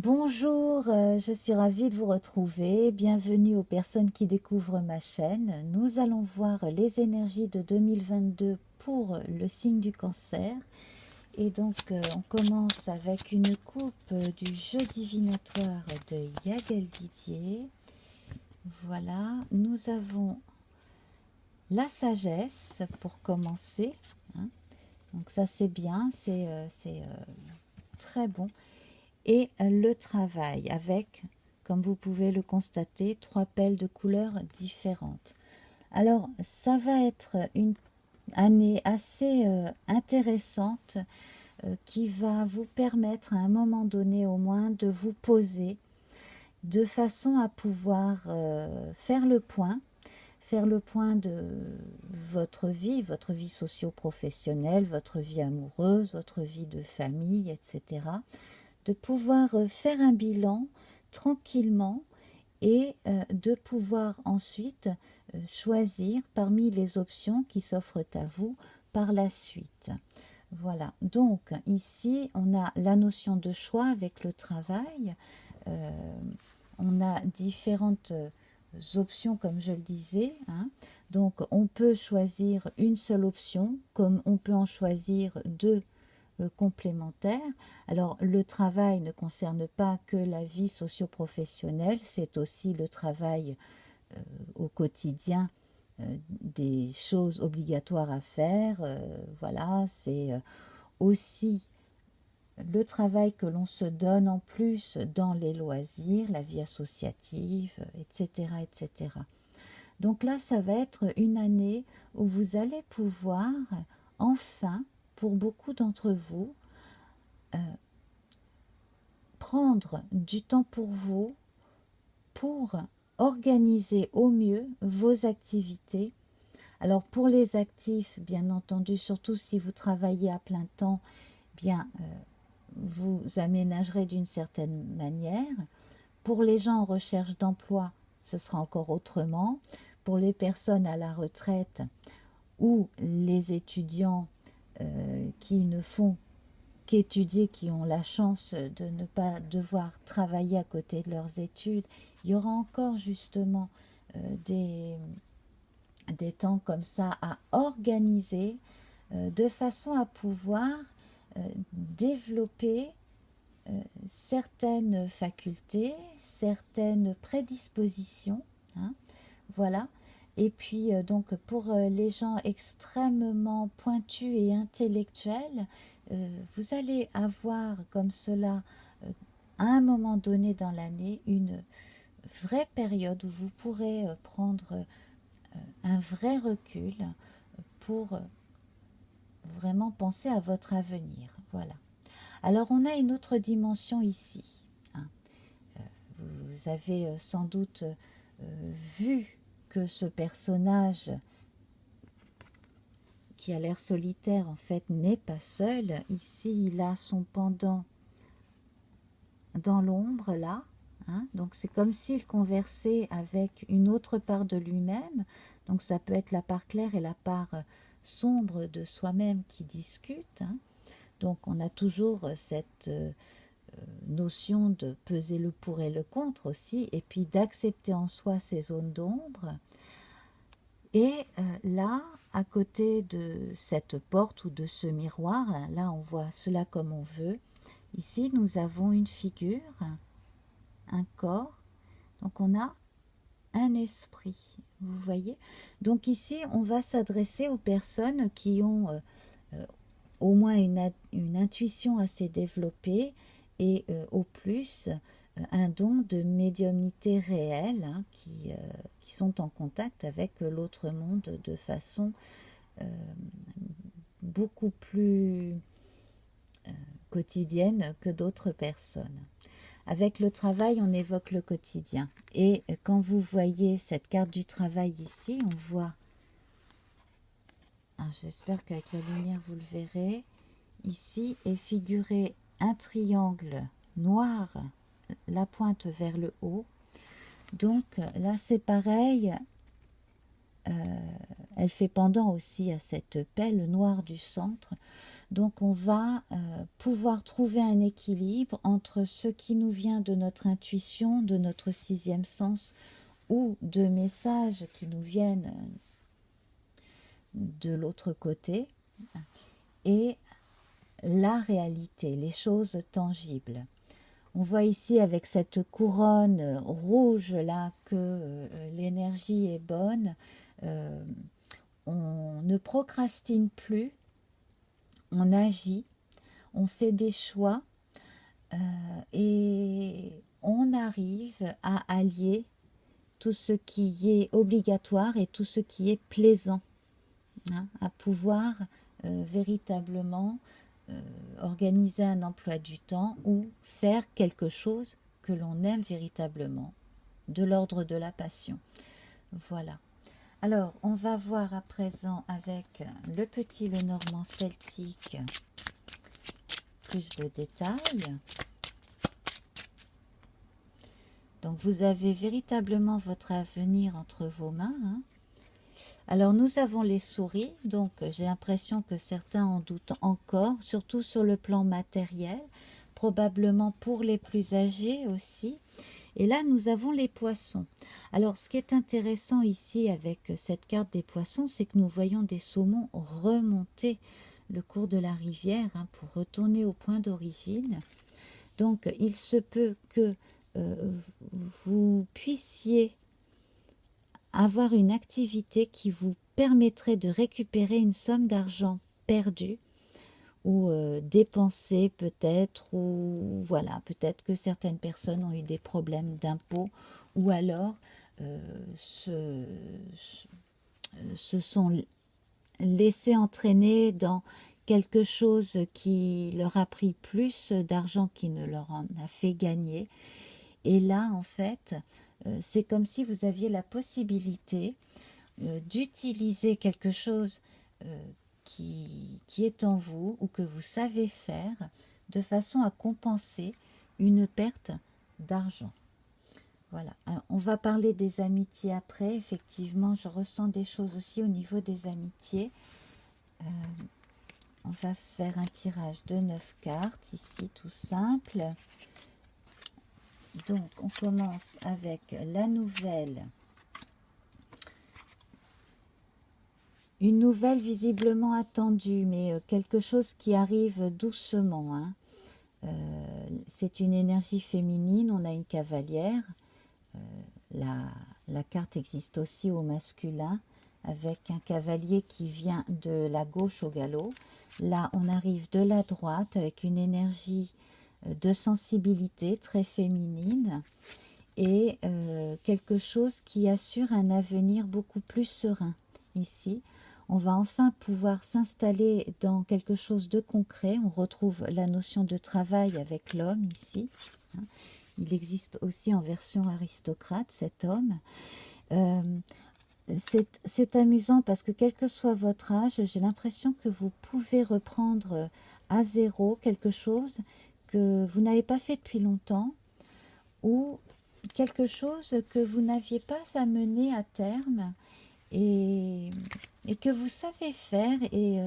Bonjour, je suis ravie de vous retrouver. Bienvenue aux personnes qui découvrent ma chaîne. Nous allons voir les énergies de 2022 pour le signe du Cancer. Et donc, on commence avec une coupe du jeu divinatoire de Yael Didier. Voilà, nous avons la sagesse pour commencer, hein. Donc ça c'est bien, c'est très bon. Et le travail avec, comme vous pouvez le constater, 3 pelles de couleurs différentes. Alors, ça va être une année assez intéressante qui va vous permettre à un moment donné au moins de vous poser de façon à pouvoir faire le point de votre vie socio-professionnelle, votre vie amoureuse, votre vie de famille, etc. De pouvoir faire un bilan tranquillement et de pouvoir ensuite choisir parmi les options qui s'offrent à vous par la suite. Voilà, donc ici on a la notion de choix avec le travail. On a différentes options comme je le disais, hein. Donc on peut choisir une seule option comme on peut en choisir deux complémentaires. Alors le travail ne concerne pas que la vie socio-professionnelle, c'est aussi le travail au quotidien, des choses obligatoires à faire, voilà, c'est aussi le travail que l'on se donne en plus dans les loisirs, la vie associative, etc., etc. Donc là, ça va être une année où vous allez pouvoir enfin, pour beaucoup d'entre vous, prendre du temps pour vous, pour organiser au mieux vos activités. Alors pour les actifs, bien entendu, surtout si vous travaillez à plein temps, bien vous aménagerez d'une certaine manière. Pour les gens en recherche d'emploi, ce sera encore autrement. Pour les personnes à la retraite ou les étudiants qui ne font qu'étudier, qui ont la chance de ne pas devoir travailler à côté de leurs études, il y aura encore justement des temps comme ça à organiser de façon à pouvoir développer certaines facultés, certaines prédispositions, hein, voilà. Et puis donc pour les gens extrêmement pointus et intellectuels, vous allez avoir comme cela à un moment donné dans l'année une vraie période où vous pourrez prendre un vrai recul pour vraiment penser à votre avenir. Voilà. Alors on a une autre dimension ici, hein. Vous avez sans doute vu que ce personnage qui a l'air solitaire en fait n'est pas seul. Ici il a son pendant dans l'ombre là, hein. Donc c'est comme s'il conversait avec une autre part de lui-même. Donc ça peut être la part claire et la part sombre de soi-même qui discutent, hein. Donc on a toujours cette notion de peser le pour et le contre aussi, et puis d'accepter en soi ces zones d'ombre. Et là, à côté de cette porte ou de ce miroir, là on voit cela comme on veut. Ici nous avons une figure, un corps, donc on a un esprit, vous voyez. Donc ici on va s'adresser aux personnes qui ont au moins une intuition assez développée et au plus un don de médiumnité réelle, hein, qui sont en contact avec l'autre monde de façon beaucoup plus quotidienne que d'autres personnes. Avec le travail, on évoque le quotidien. Et quand vous voyez cette carte du travail ici, on voit, j'espère qu'avec la lumière vous le verrez, ici est figuré un triangle noir, la pointe vers le haut. Donc là c'est pareil, elle fait pendant aussi à cette pelle noire du centre. Donc on va pouvoir trouver un équilibre entre ce qui nous vient de notre intuition, de notre sixième sens, ou de messages qui nous viennent de l'autre côté, et la réalité, les choses tangibles. On voit ici avec cette couronne rouge là que l'énergie est bonne. On ne procrastine plus, on agit, on fait des choix et on arrive à allier tout ce qui est obligatoire et tout ce qui est plaisant, hein, à pouvoir véritablement organiser un emploi du temps ou faire quelque chose que l'on aime véritablement, de l'ordre de la passion. Voilà. Alors, on va voir à présent avec le petit Lenormand celtique plus de détails. Donc, vous avez véritablement votre avenir entre vos mains, hein. Alors, nous avons les souris, donc j'ai l'impression que certains en doutent encore, surtout sur le plan matériel, probablement pour les plus âgés aussi. Et là, nous avons les poissons. Alors, ce qui est intéressant ici avec cette carte des poissons, c'est que nous voyons des saumons remonter le cours de la rivière, hein, pour retourner au point d'origine. Donc, il se peut que vous puissiez avoir une activité qui vous permettrait de récupérer une somme d'argent perdue ou dépensée peut-être, ou voilà, peut-être que certaines personnes ont eu des problèmes d'impôts ou alors se sont laissés entraîner dans quelque chose qui leur a pris plus d'argent qu'il ne leur en a fait gagner. Et là, en fait, c'est comme si vous aviez la possibilité d'utiliser quelque chose qui est en vous ou que vous savez faire de façon à compenser une perte d'argent. Voilà. Alors, on va parler des amitiés après. Effectivement, je ressens des choses aussi au niveau des amitiés. On va faire un tirage de 9 cartes ici, tout simple. Donc, on commence avec la nouvelle. Une nouvelle visiblement attendue, mais quelque chose qui arrive doucement, hein. C'est une énergie féminine, on a une cavalière. La carte existe aussi au masculin, avec un cavalier qui vient de la gauche au galop. Là, on arrive de la droite avec une énergie de sensibilité très féminine et quelque chose qui assure un avenir beaucoup plus serein. Ici, on va enfin pouvoir s'installer dans quelque chose de concret. On retrouve la notion de travail avec l'homme ici. Il existe aussi en version aristocrate, cet homme. C'est amusant parce que quel que soit votre âge, j'ai l'impression que vous pouvez reprendre à zéro quelque chose que vous n'avez pas fait depuis longtemps ou quelque chose que vous n'aviez pas amené à terme et que vous savez faire et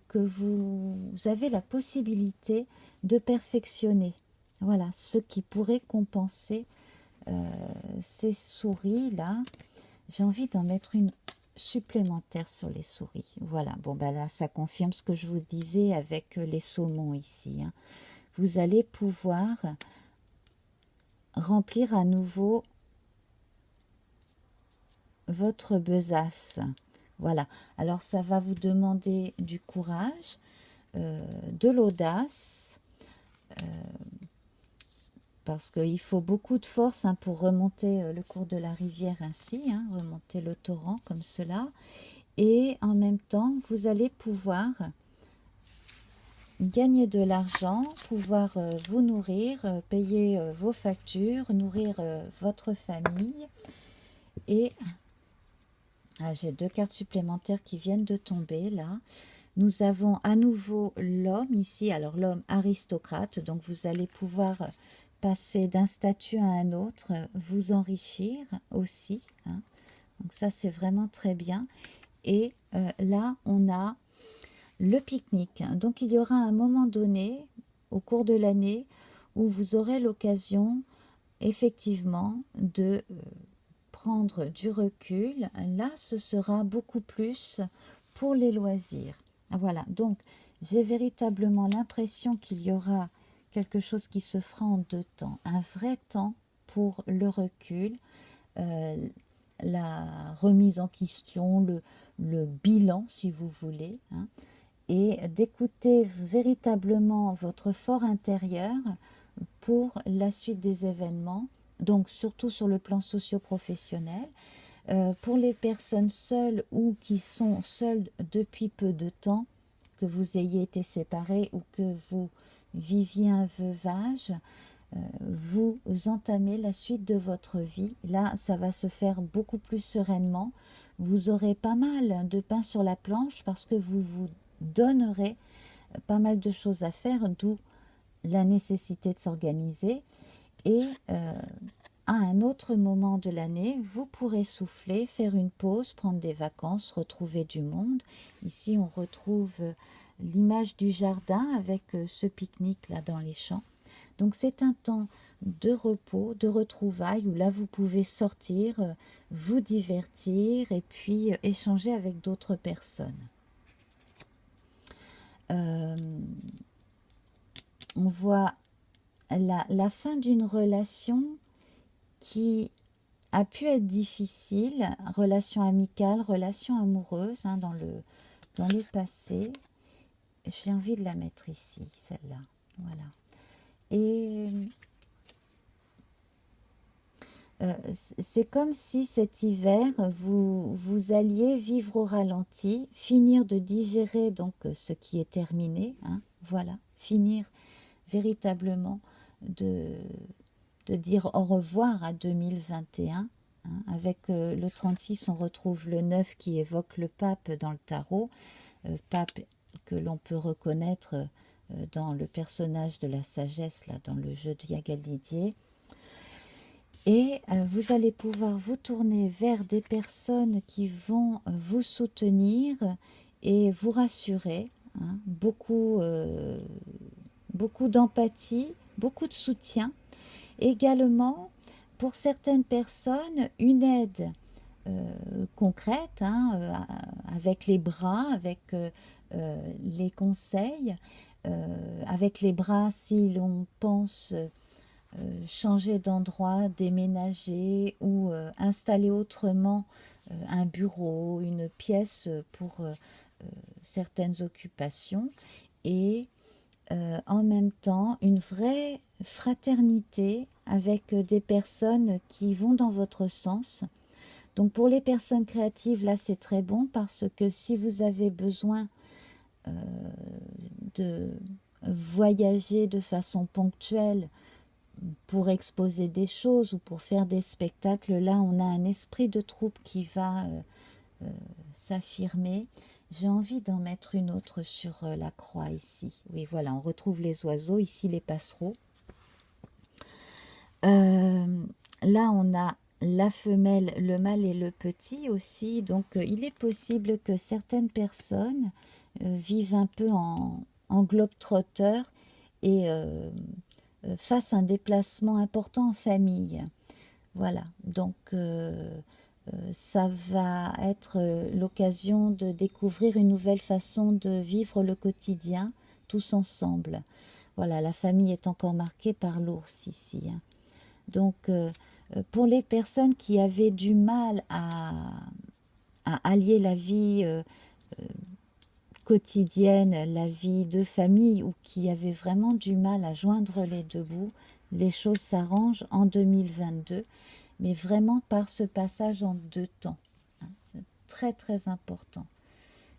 que vous avez la possibilité de perfectionner. Voilà, ce qui pourrait compenser ces souris-là. J'ai envie d'en mettre une supplémentaire sur les souris. Voilà, bon ben là, ça confirme ce que je vous disais avec les saumons ici, hein. Vous allez pouvoir remplir à nouveau votre besace. Voilà, alors ça va vous demander du courage, de l'audace, parce qu'il faut beaucoup de force, hein, pour remonter le cours de la rivière ainsi, hein, remonter le torrent comme cela. Et en même temps, vous allez pouvoir gagner de l'argent, pouvoir vous nourrir, payer vos factures, nourrir votre famille. Et j'ai 2 cartes supplémentaires qui viennent de tomber là. Nous avons à nouveau l'homme ici, alors l'homme aristocrate, donc vous allez pouvoir passer d'un statut à un autre, vous enrichir aussi, hein. Donc ça c'est vraiment très bien. Et là on a le pique-nique. Donc il y aura un moment donné, au cours de l'année, où vous aurez l'occasion effectivement de prendre du recul. Là, ce sera beaucoup plus pour les loisirs. Voilà, donc j'ai véritablement l'impression qu'il y aura quelque chose qui se fera en deux temps. Un vrai temps pour le recul, euh, la remise en question, le bilan, si vous voulez, hein, et d'écouter véritablement votre fort intérieur pour la suite des événements, donc surtout sur le plan socio-professionnel. Pour les personnes seules ou qui sont seules depuis peu de temps, que vous ayez été séparés ou que vous viviez un veuvage, vous entamez la suite de votre vie. Là, ça va se faire beaucoup plus sereinement. Vous aurez pas mal de pain sur la planche parce que vous vous donnerez pas mal de choses à faire, d'où la nécessité de s'organiser. Et à un autre moment de l'année, vous pourrez souffler, faire une pause, prendre des vacances, retrouver du monde. Ici, on retrouve l'image du jardin avec ce pique-nique là dans les champs. Donc c'est un temps de repos, de retrouvailles, où là vous pouvez sortir, vous divertir et puis échanger avec d'autres personnes. On voit la fin d'une relation qui a pu être difficile, relation amicale, relation amoureuse, hein, dans le passé. J'ai envie de la mettre ici, celle-là. Voilà. Et c'est comme si cet hiver, vous alliez vivre au ralenti, finir de digérer donc ce qui est terminé, hein, voilà, finir véritablement de dire au revoir à 2021. Hein, avec le 36, on retrouve le 9 qui évoque le pape dans le tarot, pape que l'on peut reconnaître dans le personnage de la sagesse, là, dans le jeu de Yagal Didier. Et vous allez pouvoir vous tourner vers des personnes qui vont vous soutenir et vous rassurer. Hein, beaucoup d'empathie, beaucoup de soutien. Également, pour certaines personnes, une aide concrète, hein, avec les bras, avec les conseils, avec les bras si l'on pense changer d'endroit, déménager ou installer autrement un bureau, une pièce pour certaines occupations, et en même temps une vraie fraternité avec des personnes qui vont dans votre sens. Donc pour les personnes créatives, là c'est très bon, parce que si vous avez besoin de voyager de façon ponctuelle pour exposer des choses ou pour faire des spectacles, là on a un esprit de troupe qui va s'affirmer. J'ai envie d'en mettre une autre sur la croix ici. Oui, voilà, on retrouve les oiseaux, ici les passereaux. Là, on a la femelle, le mâle et le petit aussi. Donc, il est possible que certaines personnes vivent un peu en globe-trotteur et fassent un déplacement important en famille. Voilà, donc ça va être l'occasion de découvrir une nouvelle façon de vivre le quotidien tous ensemble. Voilà, la famille est encore marquée par l'ours ici. Hein. Donc, pour les personnes qui avaient du mal à allier la vie quotidienne, la vie de famille, ou qui avaient vraiment du mal à joindre les deux bouts, les choses s'arrangent en 2022, mais vraiment par ce passage en deux temps. Hein. C'est très très important.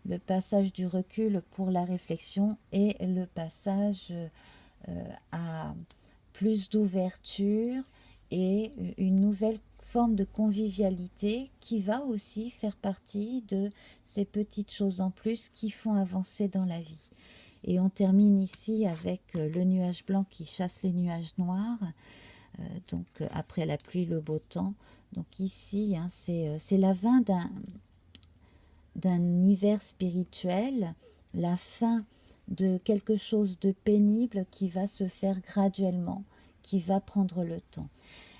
Le passage du recul pour la réflexion et le passage à plus d'ouverture et une nouvelle forme de convivialité qui va aussi faire partie de ces petites choses en plus qui font avancer dans la vie. Et on termine ici avec le nuage blanc qui chasse les nuages noirs. Donc après la pluie, le beau temps. Donc ici, hein, c'est la fin d'un hiver spirituel, la fin de quelque chose de pénible qui va se faire graduellement, qui va prendre le temps.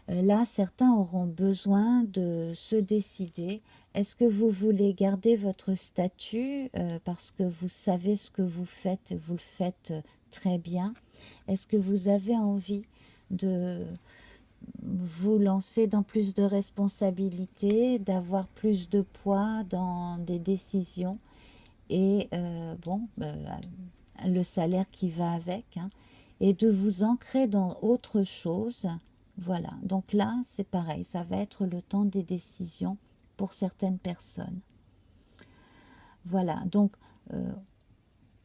Là, certains auront besoin de se décider. Est-ce que vous voulez garder votre statut parce que vous savez ce que vous faites et vous le faites très bien? Est-ce que vous avez envie de vous lancer dans plus de responsabilités, d'avoir plus de poids dans des décisions et le salaire qui va avec, hein, et de vous ancrer dans autre chose? Voilà, donc là c'est pareil, ça va être le temps des décisions pour certaines personnes. Voilà, donc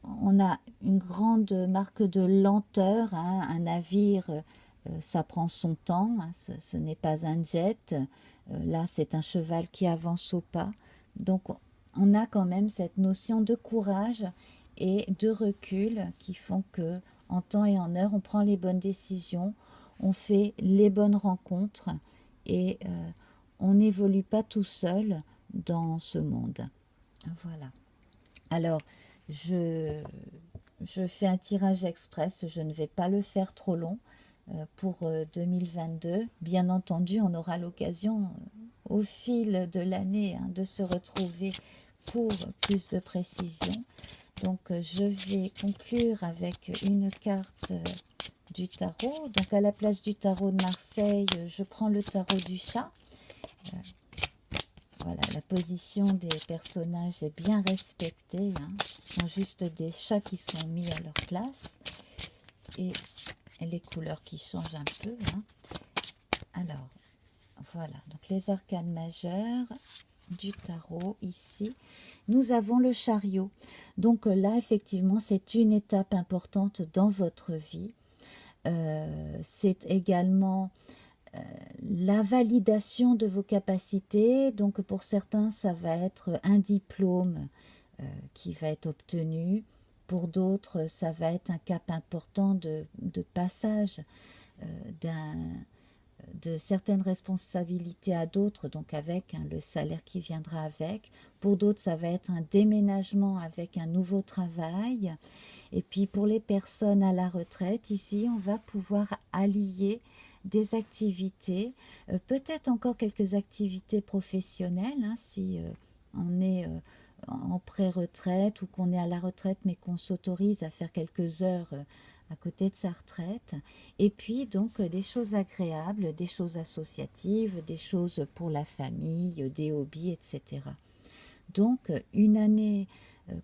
on a une grande marque de lenteur, hein. Un navire, ça prend son temps, hein. Ce n'est pas un jet. Là, c'est un cheval qui avance au pas. Donc, on a quand même cette notion de courage et de recul qui font que, en temps et en heure, on prend les bonnes décisions, on fait les bonnes rencontres et on n'évolue pas tout seul dans ce monde. Voilà. Alors, je fais un tirage express, je ne vais pas le faire trop long pour 2022. Bien entendu, on aura l'occasion au fil de l'année, hein, de se retrouver pour plus de précision. Donc, je vais conclure avec une carte du tarot. Donc, à la place du tarot de Marseille, je prends le tarot du chat. Voilà, la position des personnages est bien respectée, hein. Ce sont juste des chats qui sont mis à leur place. Et les couleurs qui changent un peu, hein. Alors, voilà, donc les arcanes majeures du tarot ici. Nous avons le chariot. Donc là, effectivement, c'est une étape importante dans votre vie. C'est également la validation de vos capacités. Donc pour certains, ça va être un diplôme qui va être obtenu. Pour d'autres, ça va être un cap important de passage de certaines responsabilités à d'autres, donc avec le salaire qui viendra avec. Pour d'autres, ça va être un déménagement avec un nouveau travail. Et puis pour les personnes à la retraite, ici, on va pouvoir allier des activités, peut-être encore quelques activités professionnelles, hein, si on est en pré-retraite ou qu'on est à la retraite mais qu'on s'autorise à faire quelques heures à côté de sa retraite. Et puis donc des choses agréables, des choses associatives, des choses pour la famille, des hobbies, etc. Donc une année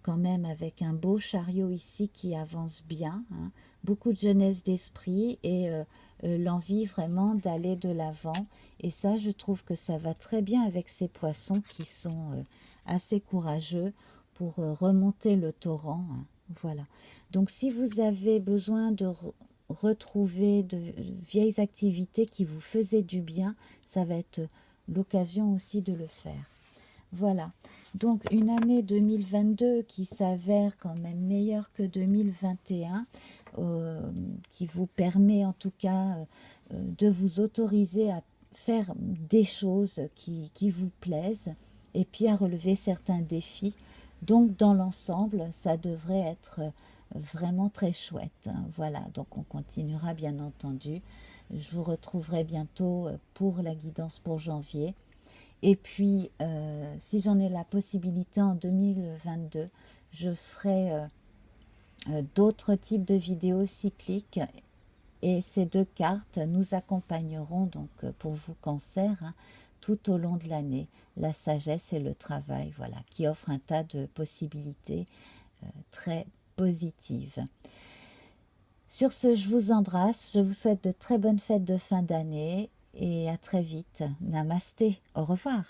quand même avec un beau chariot ici qui avance bien, hein, beaucoup de jeunesse d'esprit et l'envie vraiment d'aller de l'avant. Et ça, je trouve que ça va très bien avec ces poissons qui sont assez courageux pour remonter le torrent, hein. Voilà. Donc si vous avez besoin de retrouver de vieilles activités qui vous faisaient du bien, ça va être l'occasion aussi de le faire. Voilà. Donc une année 2022 qui s'avère quand même meilleure que 2021, qui vous permet en tout cas de vous autoriser à faire des choses qui vous plaisent et puis à relever certains défis. Donc dans l'ensemble, ça devrait être vraiment très chouette. Voilà, donc on continuera bien entendu. Je vous retrouverai bientôt pour la guidance pour janvier. Et puis, si j'en ai la possibilité en 2022, je ferai d'autres types de vidéos cycliques. Et ces deux cartes nous accompagneront donc pour vous cancer, hein, tout au long de l'année. La sagesse et le travail, voilà, qui offrent un tas de possibilités très positives. Sur ce, je vous embrasse, je vous souhaite de très bonnes fêtes de fin d'année et à très vite. Namasté, au revoir.